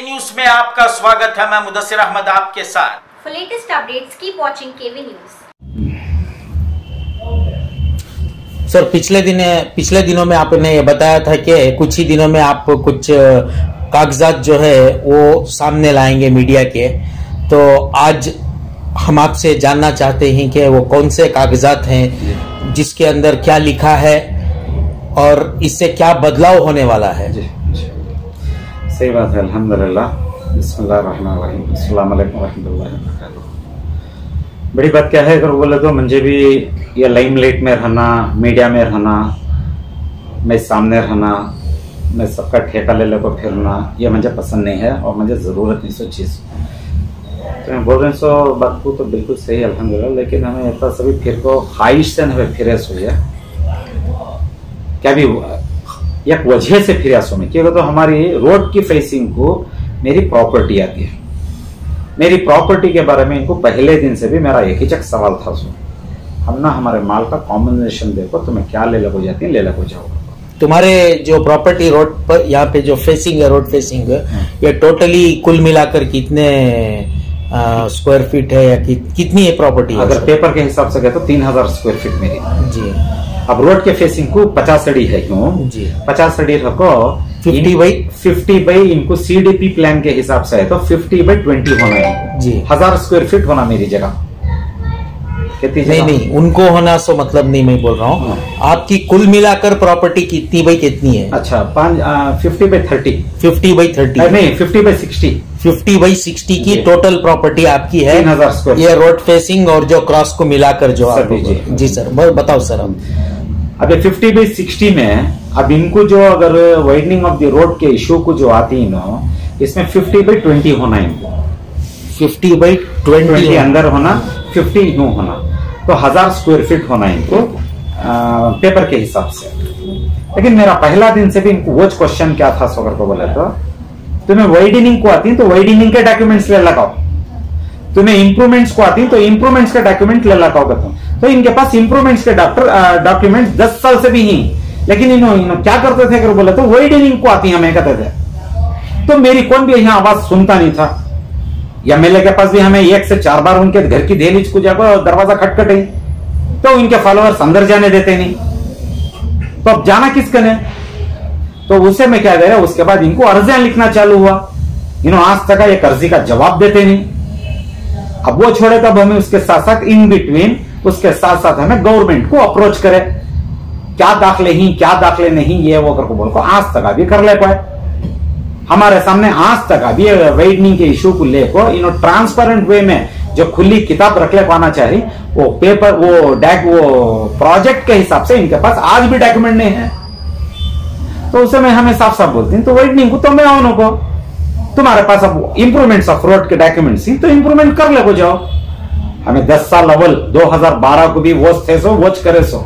News में आपका स्वागत है। मैं मुदस्सिर अहमद आपके साथ। For latest updates, keep watching KV News. Sir, पिछले दिनों में आपने ये बताया था कि कुछ ही दिनों में आप कुछ कागजात जो है वो सामने लाएंगे मीडिया के। तो आज हम आपसे जानना चाहते हैं कि वो कौन से कागजात हैं, जिसके अंदर क्या लिखा है और इससे क्या बदलाव होने वाला है। जी, सही बात है। अल्हम्दुलिल्लाह, बिस्मिल्लाहिर्रहमानिर्रहीम, अस्सलाम वालेकुम रहमतुल्लाहि व बरकातहू। बड़ी बात क्या है, अगर बोले तो मुझे भी ये लाइमलाइट में रहना, मीडिया में रहना, मैं सामने रहना, मैं सबका ठेका ले लेकर फिरना, ये मुझे पसंद नहीं है और मुझे ज़रूरत नहीं सो चीज़। तो मैं बोल रहे हैं सो बात को तो बिल्कुल सही है अल्हम्दुलिल्लाह, लेकिन हमें इतना सभी फिर को ख्वाहिश से हमें फिर हुई है क्या भी हुआ एक वजह से फिर आसो में, क्योंकि तो हमारी रोड की फेसिंग को मेरी प्रॉपर्टी आती है। मेरी प्रॉपर्टी के बारे में इनको पहले दिन से भी मेरा एक ही चक सवाल था। सो हम ना हमारे माल का कॉम्बिनेशन देखो, तुम्हें क्या ले लगो जाती है, ले लगो जाओ। तुम्हारे जो प्रॉपर्टी रोड पर यहाँ पे जो फेसिंग है, रोड फेसिंग ये टोटली कुल मिलाकर कितने स्क्वायर फीट है या कितनी है प्रॉपर्टी? अगर पेपर के हिसाब से गए तो 3000 स्क्वायर फीट मेरी जी। अब रोड के फेसिंग को 50 अड़ी है, क्यों जी 50 अड़ी रखो 50 बाई इनको सीडीपी प्लान के हिसाब से है तो 50/20 होना है जी। 1000 स्क्वायर फीट होना मेरी जगह। नहीं, उनको होना सो मतलब नहीं, मैं बोल रहा हूँ आपकी कुल मिलाकर प्रॉपर्टी कितनी बाई कितनी है? अच्छा 50/30 50/30 नहीं 50/60 50/60 की टोटल प्रॉपर्टी आपकी है। 3000 स्क्वायर, ये रोड फेसिंग और जो क्रॉस को मिलाकर जो आप जी सर बताओ सर। अब ये 50/60 में अब इनको जो अगर वाइडनिंग ऑफ द रोड के इशू को जो आती है ना, इसमें 50/20 होना है इनको। 50/20 अंदर होना, 50 यूं होना, तो 1000 स्क्वायर फीट होना है इनको पेपर के हिसाब से। लेकिन मेरा पहला दिन से भी इनको वो क्वेश्चन क्या था सोगर को बोले तो तुम्हें वाइडनिंग को आती है तो वाइडनिंग के डॉक्यूमेंट्स ले लगाओ, तुम्हें इंप्रूवमेंट्स को आती है तो इंप्रूवमेंट्स के डॉक्यूमेंट ले लगाओ। तो इनके पास इंप्रूवमेंट्स के डॉक्यूमेंट 10 साल से भी ही, लेकिन इन्होंने क्या करते थे अगर बोले तो वाइडनिंग को आती हमें कहते थे। तो मेरी कौन भी यहाँ आवाज सुनता नहीं था। एमएलए के पास भी हमें 1 से 4 बार उनके घर की दहलीज को जाकर दरवाजा खटखटे तो इनके फॉलोअर्स अंदर जाने देते नहीं। तो अब जाना किसके ने? तो उसे मैं क्या दे रहा, उसके बाद इनको अर्जियां लिखना चालू हुआ। इन्होंने आज तक एक अर्जी का जवाब देते नहीं। अब वो छोड़े तब हमें उसके साथ साथ इन बिटवीन उसके साथ साथ हमें गवर्नमेंट को अप्रोच करे, क्या दाखले ही क्या दाखले नहीं, ये वो करके बोल को आज तक अभी कर ले पाए। हमारे सामने आज तक अभी वाइडनिंग के इशू को लेकर इन्होंने ट्रांसपेरेंट वे में जो खुली किताब रख ले पाना चाहिए, वो पेपर वो प्रोजेक्ट के हिसाब से इनके पास आज भी डॉक्यूमेंट नहीं है। तो उसे मैं हमें साफ साफ बोलती हूँ तो वाइडनिंग को तो मैं आओ को तुम्हारे पास अब इंप्रूवमेंट्स ऑफ रोड के डॉक्यूमेंट्स ही तो इंप्रूवमेंट कर ले को जाओ। हमें 10 साल अव्वल 2012 को भी वोच थे सो वोच करे सो,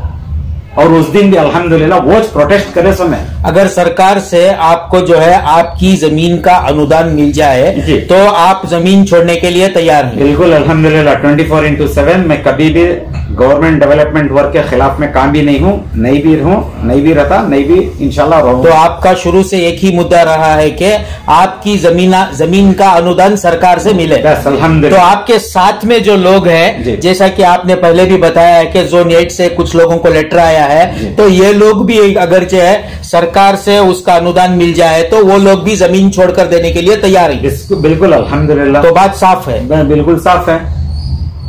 और उस दिन भी अल्हम्दुलिल्लाह वोच प्रोटेस्ट करे समय। अगर सरकार से आपको जो है आपकी जमीन का अनुदान मिल जाए तो आप जमीन छोड़ने के लिए तैयार हैं? बिल्कुल अल्हम्दुलिल्लाह 24/7 मैं कभी भी गवर्नमेंट डेवलपमेंट वर्क के खिलाफ में काम भी नहीं हूँ, नहीं भी रहता, नहीं भी इंशाल्लाह रहूं। तो आपका शुरू से एक ही मुद्दा रहा है कि आपकी जमीन का अनुदान सरकार से मिले। अल्हम्दुलिल्लाह। तो आपके साथ में जो लोग हैं, जैसा कि आपने पहले भी बताया है कि जोन 8 से कुछ लोगों को लेटर आया है, तो ये लोग भी अगर जो है सरकार से उसका अनुदान मिल जाए तो वो लोग भी जमीन छोड़कर देने के लिए तैयार है। बिल्कुल अल्हम्दुलिल्लाह। तो बात साफ है, बिल्कुल साफ है।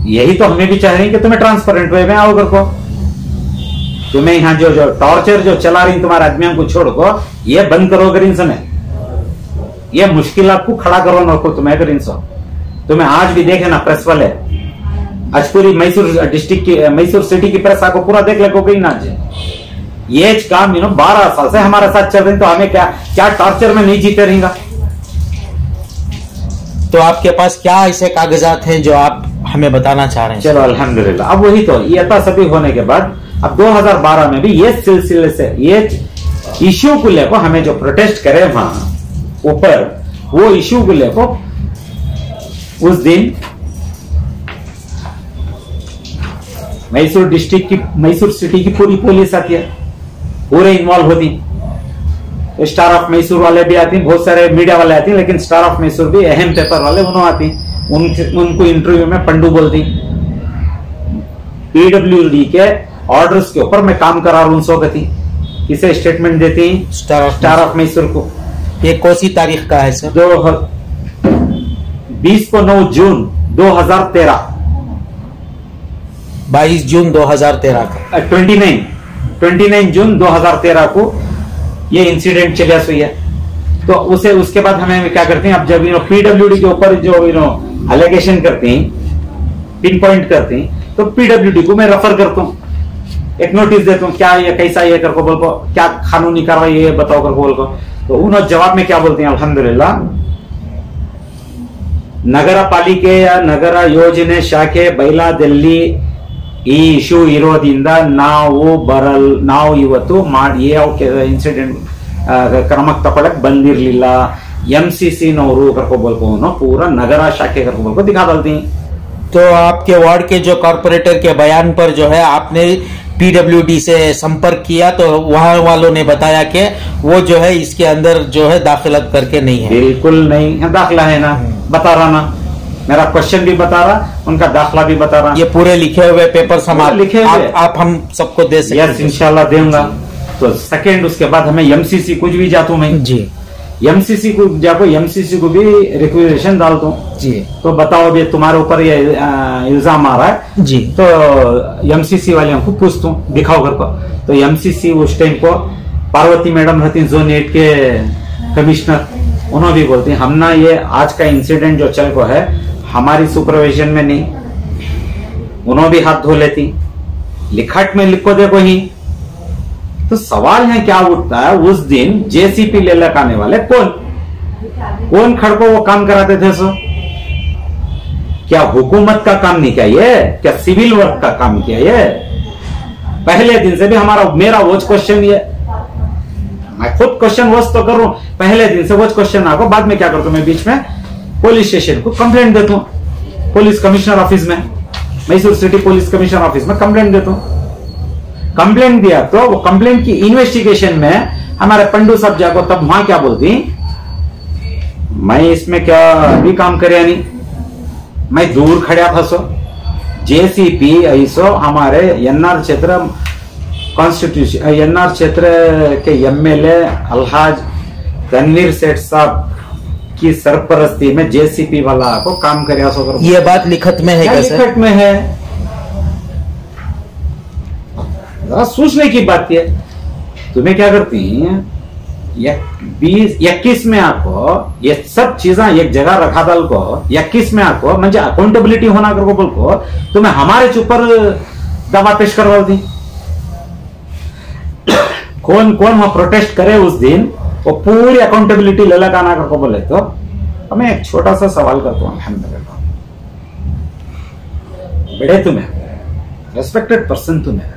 यही तो हमें भी चाह रहे हैं कि तुम्हें ट्रांसपेरेंट वे में आओ कर को, तुम्हें यहाँ जो टॉर्चर जो चला रही तुम्हारे आदमियों को छोड़ को ये बंद करो अगर इनसे, ये मुश्किल आपको खड़ा करो ना को तुम्हें अगर इनसे। तुम्हें आज भी देखे ना प्रेस वाले, आज पूरी मैसूर डिस्ट्रिक्ट की मैसूर सिटी की प्रेस आपको पूरा देख ले गई ना। ये काम 12 साल से हमारे साथ चल रहे तो हमें क्या टॉर्चर में नहीं जीते रहेगा। तो आपके पास क्या ऐसे कागजात हैं जो आप हमें बताना चाह रहे हैं? चलो अल्हम्दुलिल्लाह। अब वही तो ये सभी होने के बाद अब 2012 में भी ये सिलसिले से ये इश्यू को लेकर हमें जो प्रोटेस्ट करे वहां ऊपर, वो इश्यू को लेकर उस दिन मैसूर डिस्ट्रिक्ट की, मैसूर सिटी की पूरी पुलिस आती है, पूरे इन्वॉल्व होती। स्टार ऑफ मैसूर वाले भी आते हैं, बहुत सारे मीडिया वाले आते हैं, लेकिन स्टार ऑफ मैसूर भी अहम पेपर वाले उन्होंने आती, उनको इंटरव्यू में पंडू बोलती, पीडब्ल्यूडी के ऑर्डर्स के ऊपर मैं काम करा रहा हूं, सो गति किसे स्टेटमेंट देती स्टार ऑफ मैसूर को। ये कौन सी तारीख का है सर? 20 जून 2013, 22 जून 2013 का, 29 जून 2013 को ये इंसिडेंट चला हुई है। तो उसके बाद हमें क्या करते हैं, अब जब पीडब्ल्यूडी के ऊपर जो एलिगेशन करते हैं, पिन पॉइंट करते हैं, तो पीडब्ल्यूडी को मैं रेफर करता हूँ, एक नोटिस देता हूँ, क्या ये कैसा ये करको बोल को, क्या कानूनी कार्रवाई ये बताओ करको बोल को। तो उन्होंने जवाब में क्या बोलते हैं, अल्हम्दुलिल्लाह नगर पालिके या नगर योजने ಶಾಖೆ ಬೈಲಾದಲ್ಲಿ ಈ ಇಶ್ಯೂ ಇರೋದ್ರಿಂದ ನಾವು ಇವತ್ತು ಇನ್ಸಿಡೆಂಟ್ ಕ್ರಮಕ್ಕೆ ತಗೊಳಕ್ ಬಂದಿರಲಿಲ್ಲ, एमसीसी नವರು ಕರ್ಕೋಬೇಕು पूरा नगरा शाखे ಕರ್ಕೋಬೇಕು दिखा डालती। तो आपके वार्ड के जो कॉर्पोरेटर के बयान पर जो है आपने पीडब्ल्यूडी से संपर्क किया, तो वहां वालों ने बताया कि वो जो है इसके अंदर जो है दाखिलत करके नहीं है। बिल्कुल नहीं है, दाखिला है ना, बता रहा ना, मेरा क्वेश्चन भी बता रहा, उनका दाखिला भी बता रहा। ये पूरे लिखे हुए पेपर समाप्त लिखे हुए आप हम सबको दे सकते? यस इंशाल्लाह दूंगा। तो सेकंड उसके बाद हमें एमसीसी कुछ भी जाता हूं मैं जी, एमसीसी को जाको, एमसीसी को भी रिक्वेजेशन डालता हूँ जी, तो बताओ अभी तुम्हारे ऊपर ये इल्जाम आ रहा है जी। तो एमसीसी वाले को पूछता हूँ, दिखाओ घर को। तो एमसीसी उस टाइम को पार्वती मैडम रहती जोन 8 के कमिश्नर, उन्होंने भी बोलती हम ना ये आज का इंसिडेंट जो चल को है हमारी सुपरविजन में नहीं, उन्होंने भी हाथ धो लेती, लिखट में लिखो देखो ही। तो सवाल है क्या उठता है, उस दिन जेसीपी ले आने वाले कौन खड़को वो काम कराते थे? सो क्या हुकूमत का काम नहीं किया ये, क्या सिविल वर्क का काम किया ये? पहले दिन से भी मेरा वॉच क्वेश्चन ये, मैं खुद क्वेश्चन वॉच तो कर रहा हूं, पहले दिन से वॉच क्वेश्चन आपको, बाद में क्या करता हूं मैं बीच में पुलिस स्टेशन को कंप्लेंट देता हूं, पुलिस कमिश्नर ऑफिस में, Mysore city police commissioner office में कंप्लेंट देता हूं। कंप्लेंट दिया तो वो कंप्लेंट की इन्वेस्टिगेशन में हमारे पंडू साहब जाको, तब वहां क्या बोलती, मैं इसमें क्या भी काम करे नहीं, मैं दूर खड़ा था। सो जेसीपी ऐसो हमारे एनआर क्षेत्र कॉन्स्टिट्यूशन एनआर क्षेत्र के एमएलए अलहाज तनवीर सेठ साहब की सरपरस्ती में जेसीपी वाला को काम करे। ये बात लिखत में है क्या सर? लिखत में है, सोचने की बात है। तुम्हें क्या करती हैं, 21 में आपको ये सब चीजें एक जगह रखा डाल को, 21 में आपको म्हणजे अकाउंटेबिलिटी होना कर बोल को तुम्हें हमारे ऊपर दवा पेश करवाती। कौन वहां प्रोटेस्ट करे उस दिन, वो पूरी अकाउंटेबिलिटी ले लगाना कर बोले। तो मैं एक छोटा सा सवाल करता हूं, अल्हम्दुलिल्लाह बड़े तुम्हें रेस्पेक्टेड पर्सन, तुम्हें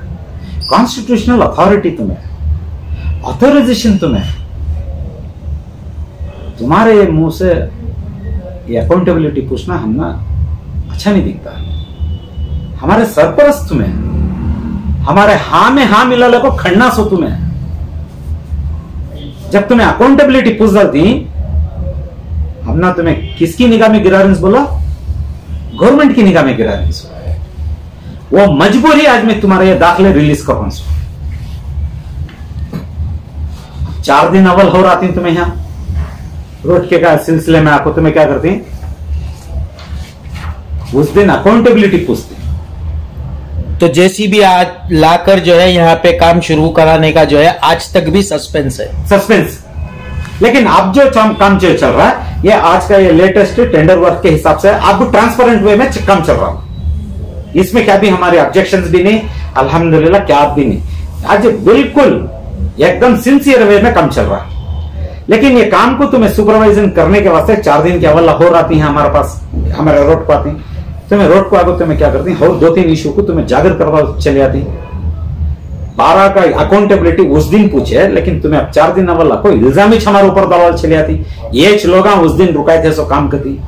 कॉन्स्टिट्यूशनल अथॉरिटी, तुम्हें ऑथराइजेशन, तुम्हें तुम्हारे मुंह से ये अकाउंटेबिलिटी पूछना हम ना अच्छा नहीं दिखता। हमारे सरपरस्त तुम्हें, हमारे हाँ में हाँ मिला को खड़ना सो तुम्हें, जब तुम्हें अकाउंटेबिलिटी पूछ जाती हम ना तुम्हें किसकी निगाह में गिरा रहे बोला, गवर्नमेंट की निगाह में गिरा रहे। वो मजबूरी आज मैं तुम्हारे ये दाखिले रिलीज कर रहा हूं। 4 दिन अव्वल हो रहा थी तुम्हें यहाँ रोड के का सिलसिले में आपको, तुम्हें क्या करती उस दिन अकाउंटेबिलिटी पूछती। तो जेसीबी आज लाकर जो है यहाँ पे काम शुरू कराने का जो है आज तक भी सस्पेंस है। सस्पेंस, लेकिन अब जो काम चल रहा है ये आज का ये लेटेस्ट टेंडर वर्क के हिसाब से आपको ट्रांसपेरेंट वे में काम चल रहा है। इसमें क्या भी हमारे ऑब्जेक्शंस भी नहीं, अल्हम्दुलिल्लाह क्या भी नहीं, आज बिल्कुल एकदम सिंसियर वे में काम चल रहा है। लेकिन ये काम को तुम्हें सुपरवाइजन करने के वास्ते 4 दिन के अव्वल हो आती है हमारे पास, हमारे रोड को आती, तुम्हें रोड को आगे तुम्हें क्या करती और 2-3 इशू को तुम्हें जागर करवा चले आती। 12 का अकाउंटेबिलिटी उस दिन पूछे, लेकिन तुम्हें अब 4 दिन अव्वल को इल्जाम ही हमारे ऊपर दबाव चले आती। ये लोग उस दिन रुकाए थे सो काम करती।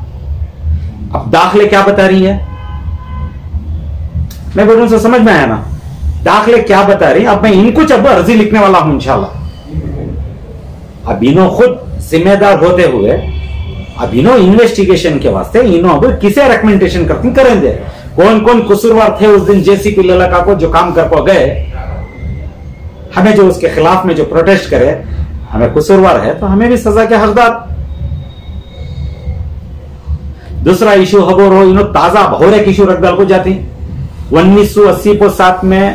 अब दाखिले क्या बता रही है, मैं बोल रहा हूं समझ में आया ना, दाखिले क्या बता रही। अब मैं इनको जब अर्जी लिखने वाला हूं इंशाल्लाह, अब इनो खुद जिम्मेदार होते हुए अब इनो इन्वेस्टिगेशन के वास्ते इनो अब किसे रिकमेंडेशन करती करें दे, कौन कौन कसूरवार थे उस दिन जेसीपी ललका को जो काम कर गए, हमें जो उसके खिलाफ में जो प्रोटेस्ट करे हमें कसूरवार है तो हमें भी सजा के हकदार। दूसरा इशू हबो रो इनो ताजा भोरे इशू रखदाल को जाती 1980 को 7 में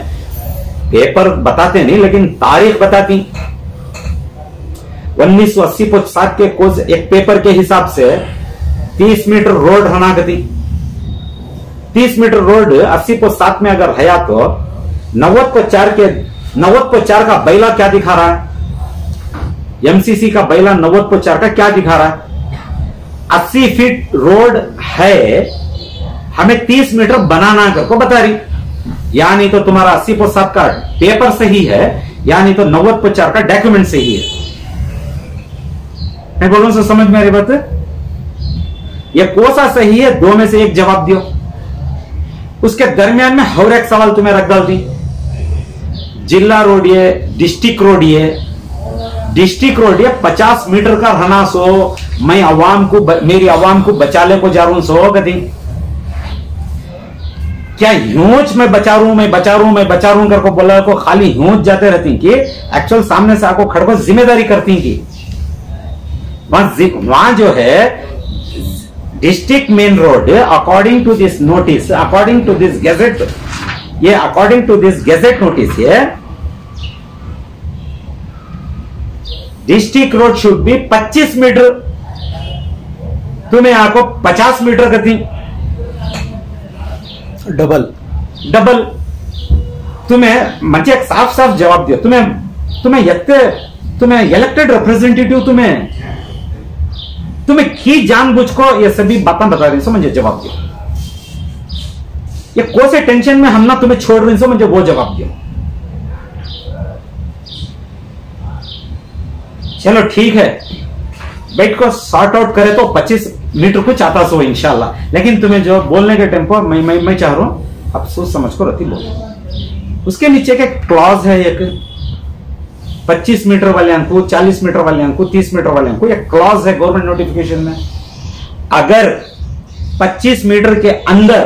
पेपर बताते नहीं लेकिन तारीख बताती 1980 को 7 के कोज एक पेपर के हिसाब से 30 मीटर रोड हना गती 30 मीटर रोड 80 को 7 में अगर है तो 90 को 4 का बैला क्या दिखा रहा है, एमसीसी का बैला 90 को 4 का क्या दिखा रहा है। 80 फीट रोड है, हमें 30 मीटर बनाना करको बता रही, यानी तो तुम्हारा 80 को 7 का पेपर सही है, यानी तो 90 को 4 का डॉक्यूमेंट सही है। मैं बोल रहा हूं समझ में आ रही बात, ये कोसा सही है, दो में से एक जवाब दियो। उसके दरमियान में हर एक सवाल तुम्हें रख डाल दी, जिला रोड ये डिस्ट्रिक्ट रोड ये 50 मीटर का रहना सो मैं अवाम को मेरी अवाम को बचाने को जा रहा हूं सो कभी क्या यूज मैं बचा रहा हूं करको बोला को खाली यूज जाते रहती कि एक्चुअल सामने से आपको खड़को जिम्मेदारी करती कि वहां जो है district main road according to this notice, according to this gazette, ये according to this gazette notice है district road should be 25 metre, तुम्हें आपको 50 मीटर करती डबल तुम्हें म्हणजे एक साफ साफ जवाब दियो, तुम्हें इलेक्टेड रिप्रेजेंटेटिव तुम्हें की जानबूझ को ये सभी बातें बता रही समझे, जवाब दियो। ये कौन से टेंशन में हम ना तुम्हें छोड़ रही समझे, वो जवाब दियो। चलो ठीक है, बैठ को सॉर्ट आउट करे तो 25 मीटर कुछ आता सो इंशाल्लाह, लेकिन तुम्हें जो बोलने के टेम्पो मैं चाह रहा हूं अब सोच समझ को रहती बोल। उसके नीचे के क्लॉज है एक 25 मीटर वाले अंकु, 40 मीटर वाले अंकु, 30 मीटर वाले अंकु, एक क्लॉज है गवर्नमेंट नोटिफिकेशन में। अगर 25 मीटर के अंदर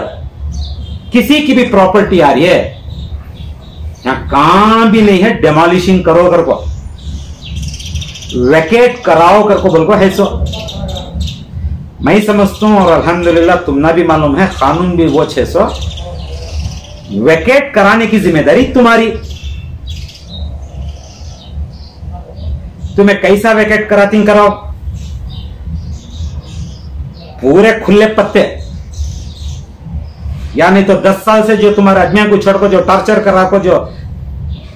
किसी की भी प्रॉपर्टी आ रही है, यहां काम भी नहीं है, डेमोलिशिंग करो कर को, वैकेट कराओ कर को बोल को है सो मैं समझता हूं, और अल्हम्दुलिल्लाह तुमना भी मालूम है कानून भी वो 600 वैकेट कराने की जिम्मेदारी तुम्हारी। तुम्हें कैसा वैकेट कराती कराओ, पूरे खुले पत्ते, यानी तो 10 साल से जो तुम्हारे आदमियों को छोड़ को जो टॉर्चर करा को जो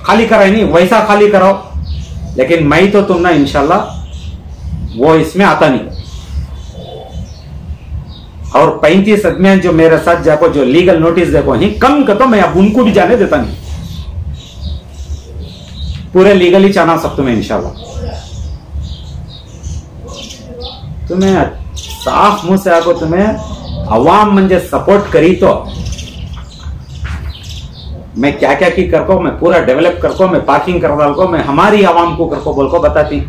खाली कराई नहीं वैसा खाली कराओ, लेकिन मैं तो तुम ना इंशाल्लाह वो इसमें आता नहीं। और 35 आदमी जो मेरे साथ जाको जो लीगल नोटिस देखो ही कम कर, तो मैं अब उनको भी जाने देता नहीं, पूरे लीगली चाहना सब तुम्हें इंशाल्लाह। तुम्हें साफ मुंह से आको तुम्हें अवाम मंजे सपोर्ट करी तो मैं क्या क्या की करको, मैं पूरा डेवलप करको, मैं पार्किंग कर डाल को, मैं हमारी आवाम को करको बोल को बताती।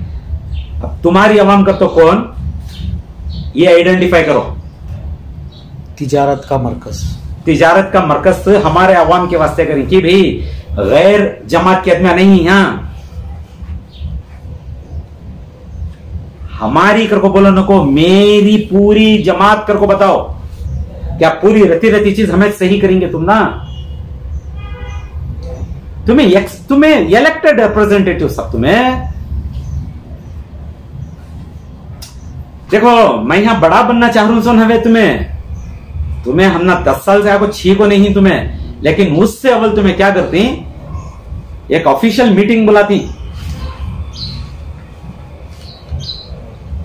अब तुम्हारी आवाम का तो कौन ये आइडेंटिफाई करो। तिजारत का मरकज तो हमारे आवाम के वास्ते करें कि भाई गैर जमात के आदमी नहीं, यहां हमारी करको बोलो नको, मेरी पूरी जमात करको बताओ, क्या पूरी रती चीज हमें सही करेंगे तुम ना। तुम्हें इलेक्टेड रिप्रेजेंटेटिव सब तुम्हें देखो, मैं यहां बड़ा बनना चाह रहा हूं सुन हवे तुम्हें हम ना 10 साल से आपको छी को नहीं तुम्हें, लेकिन उससे अव्वल तुम्हें क्या करती, एक ऑफिशियल मीटिंग बुलाती,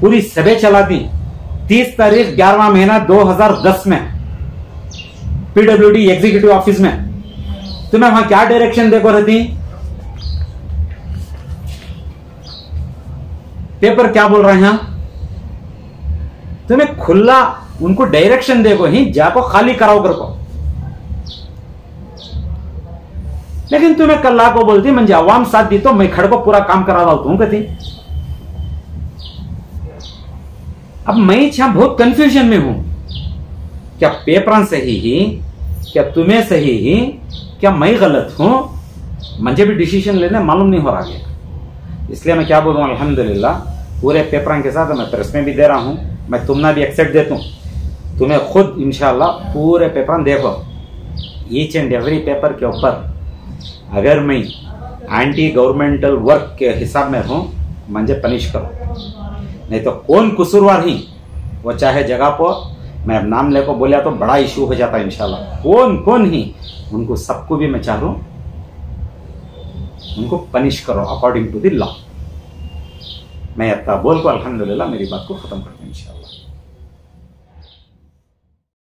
पूरी सभा चलाती 30 तारीख 11वां महीना 2010 में पीडब्ल्यूडी एग्जीक्यूटिव ऑफिस में। तुम्हें वहां क्या डायरेक्शन देखो रहती, पेपर क्या बोल रहे हैं, तुम्हें खुला उनको डायरेक्शन देखो ही जाको खाली कराओ कर को। लेकिन तुम्हें कल्ला को बोलती मंजे अवाम साथ दी तो मैं खड़ को पूरा काम करा डालता हूं कहती, अब मैं यहाँ बहुत कंफ्यूजन में हूं, क्या पेपर सही ही, क्या तुम्हें सही ही, क्या मैं गलत हूं, मुझे भी डिसीजन लेने मालूम नहीं हो रहा है। इसलिए मैं क्या बोलूँ, अल्हम्दुलिल्लाह पूरे पेपर के साथ मैं प्रेस में भी दे रहा हूं, मैं तुमने भी एक्सेप्ट देता हूं, तुम्हें खुद इंशाल्लाह पूरे पेपर देखो, ईच एंड एवरी पेपर के ऊपर अगर मैं एंटी गवर्नमेंटल वर्क के हिसाब में हूं, मुझे पनिश करो, नहीं तो कौन कसूरवार ही वो चाहे जगह पर मैं नाम लेको बोलिया तो बड़ा इशू हो जाता है इंशाल्लाह। कौन कौन ही उनको सबको भी मैं चाह रहा हूं उनको पनिश करो अकॉर्डिंग टू द लॉ। मैं इतना बोल को अल्हम्दुलिल्लाह मेरी बात को खत्म करता हूं इंशाल्लाह।